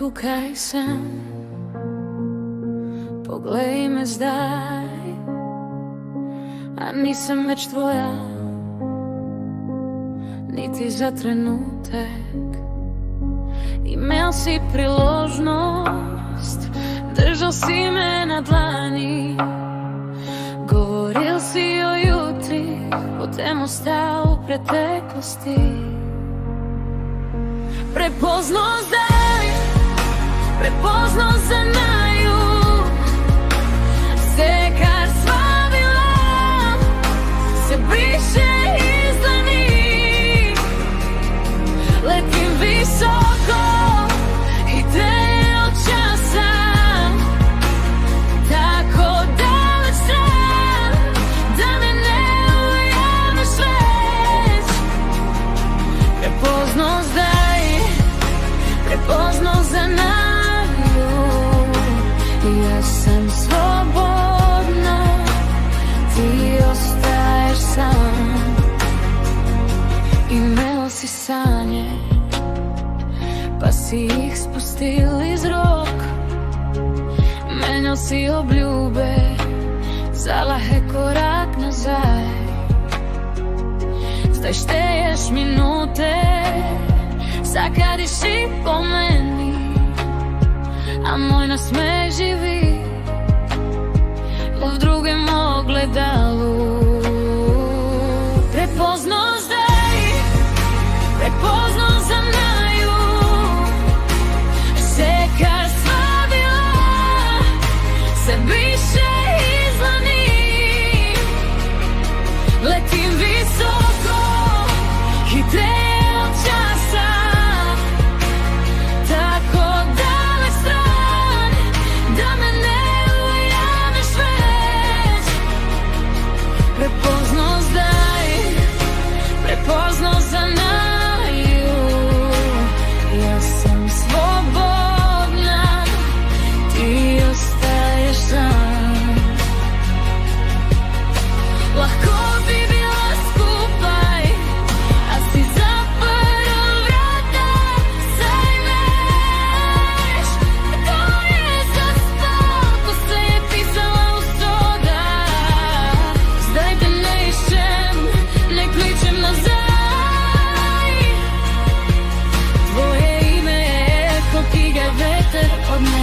tukaj sem, poglej me zdaj, a nisem več tvoja, niti za trenutek. Imel si priložnost, držal si me na dlani, govoril si o jutri, potem ostal v preteklosti. Prepozno zdaj, prepozno za naju, vse, kar sva bila, se briše iz dlani. Letim visoko, hitrije od časa, tako daleč stran, da me ne ujameš več. Prepozno zdaj, prepozno za naju, jaz sem slobodna, ti ostaješ sam. Imel si sanje, pa si jih spustil iz rok, menjal si obljube za lahek korak nazaj. Zdaj šteješ minute, vsaka diši po meni, a moj nasmeh živi le v drugem ogledalu.